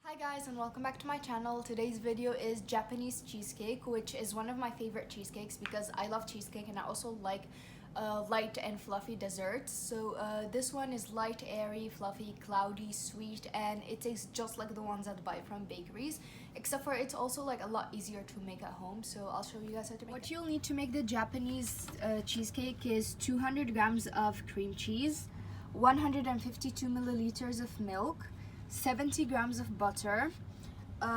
Hi guys, and welcome back to my channel. Today's video is Japanese cheesecake, which is one of my favorite cheesecakes because I love cheesecake and I also like light and fluffy desserts. So this one is light, airy, fluffy, cloudy, sweet, and it tastes just like the ones I'd buy from bakeries, except for it's also like a lot easier to make at home. So I'll show you guys how to make it. What you'll need to make the Japanese cheesecake is 200 grams of cream cheese, 152 milliliters of milk, 70 grams of butter,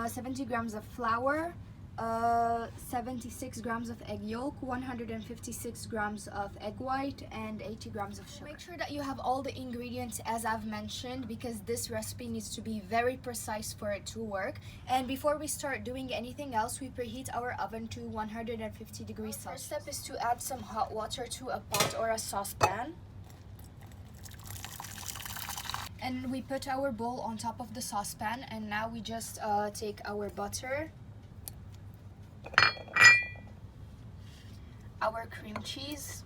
70 grams of flour, 76 grams of egg yolk, 156 grams of egg white, and 80 grams of sugar. Make sure that you have all the ingredients as I've mentioned, because this recipe needs to be very precise for it to work. And before we start doing anything else, we preheat our oven to 150 degrees Celsius. First step is to add some hot water to a pot or a saucepan. And we put our bowl on top of the saucepan, and now we just take our butter, our cream cheese,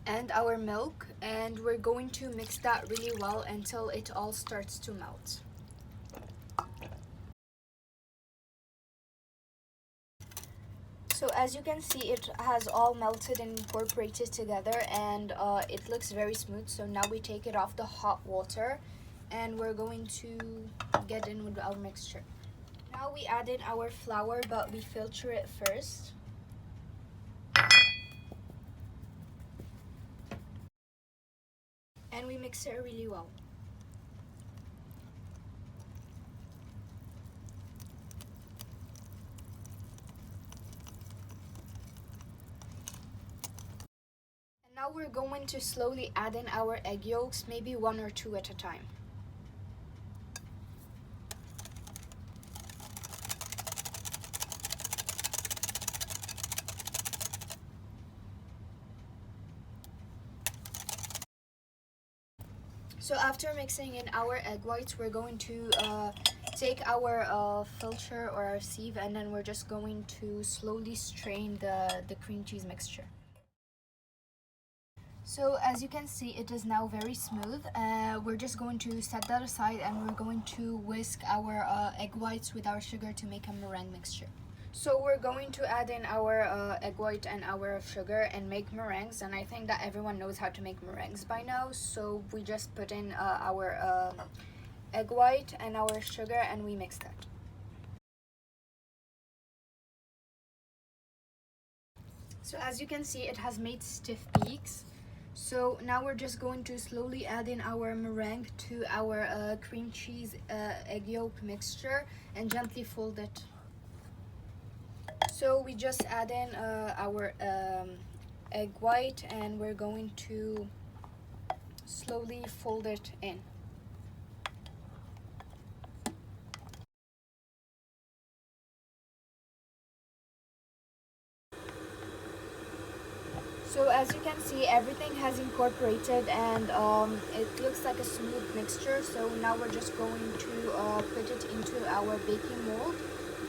and our milk, and we're going to mix that really well until it all starts to melt. So as you can see, it has all melted and incorporated together, and it looks very smooth. So now we take it off the hot water and we're going to get in with our mixture. Now we add in our flour, but we filter it first. And we mix it really well. Now we're going to slowly add in our egg yolks, maybe 1 or 2 at a time. So after mixing in our egg whites, we're going to take our filter or our sieve, and then we're just going to slowly strain the cream cheese mixture. So as you can see, it is now very smooth. We're just going to set that aside, and we're going to whisk our egg whites with our sugar to make a meringue mixture. So we're going to add in our egg white and our sugar and make meringues, and I think that everyone knows how to make meringues by now. So we just put in our egg white and our sugar, and we mix that. So as you can see, it has made stiff peaks. So now we're just going to slowly add in our meringue to our cream cheese egg yolk mixture and gently fold it. So we just add in our egg white, and we're going to slowly fold it in. So as you can see, everything has incorporated, and it looks like a smooth mixture. So now we're just going to put it into our baking mold,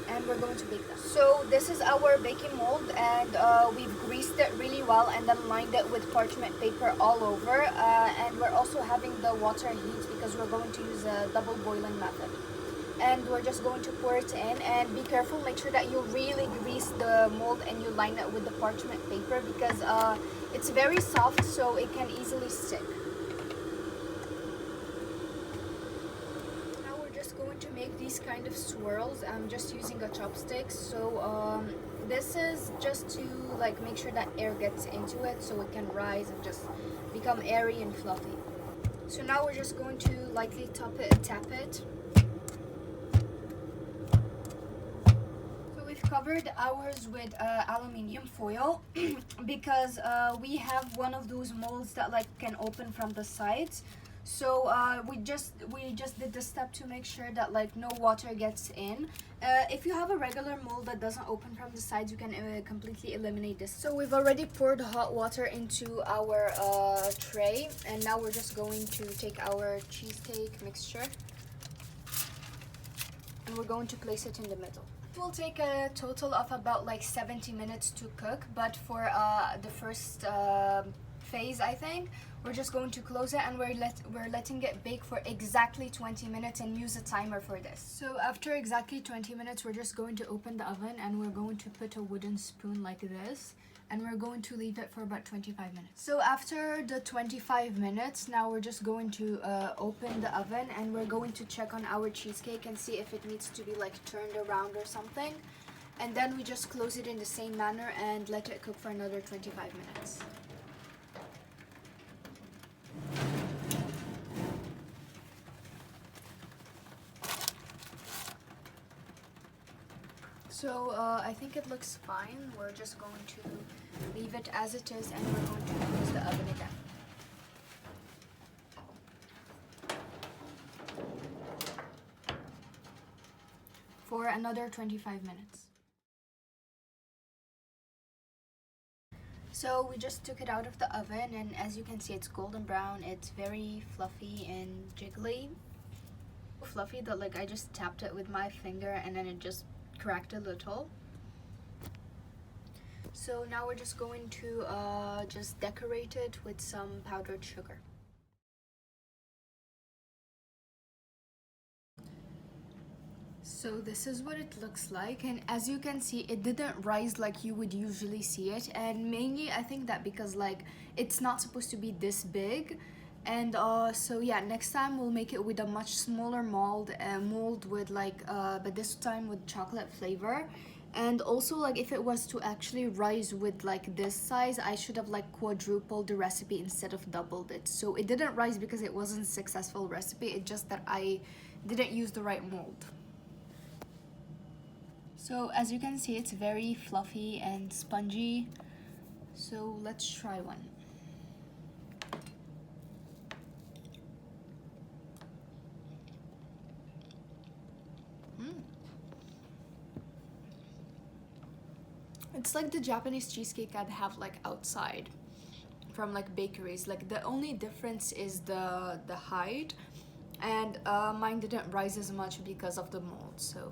and we're going to bake that. So this is our baking mold, and we've greased it really well and then lined it with parchment paper all over. And we're also having the water heat because we're going to use a double boiling method. And we're just going to pour it in, and be careful, make sure that you really grease the mold and you line it with the parchment paper, because it's very soft, so it can easily stick. Now we're just going to make these kind of swirls. I'm just using a chopstick. So this is just to like make sure that air gets into it so it can rise and just become airy and fluffy. So now we're just going to lightly tap it. Covered ours with aluminium foil because we have one of those molds that like can open from the sides. So we just did this step to make sure that like no water gets in. If you have a regular mold that doesn't open from the sides, you can completely eliminate this. So we've already poured hot water into our tray, and now we're just going to take our cheesecake mixture, and we're going to place it in the middle. It will take a total of about like 70 minutes to cook, but for the first phase, I think we're just going to close it and we're letting it bake for exactly 20 minutes and use a timer for this. So after exactly 20 minutes, we're just going to open the oven and we're going to put a wooden spoon like this, and we're going to leave it for about 25 minutes. So after the 25 minutes, now we're just going to open the oven and we're going to check on our cheesecake and see if it needs to be like turned around or something. And then we just close it in the same manner and let it cook for another 25 minutes. So I think it looks fine. We're just going to leave it as it is and we're going to close the oven again. For another 25 minutes. So we just took it out of the oven and as you can see it's golden brown. It's very fluffy and jiggly. Fluffy that like I just tapped it with my finger and then it just cracked a little. So now we're just going to just decorate it with some powdered sugar. So this is what it looks like, and as you can see it didn't rise like you would usually see it, and mainly I think that because like it's not supposed to be this big. And so yeah, next time we'll make it with a much smaller mold with like but this time with chocolate flavor. And also like if it was to actually rise with like this size, I should have like quadrupled the recipe instead of doubled it. So it didn't rise because it wasn't a successful recipe, it's just that I didn't use the right mold. So as you can see it's very fluffy and spongy, so let's try one. It's like the Japanese cheesecake I'd have like outside from like bakeries. Like the only difference is the height, and mine didn't rise as much because of the mold. So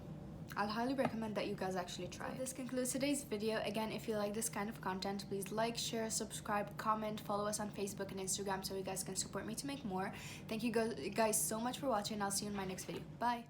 I'll highly recommend that you guys actually try it. This concludes today's video. Again, if you like this kind of content, please like, share, subscribe, comment, follow us on Facebook and Instagram so you guys can support me to make more. Thank you guys so much for watching. I'll see you in my next video. Bye.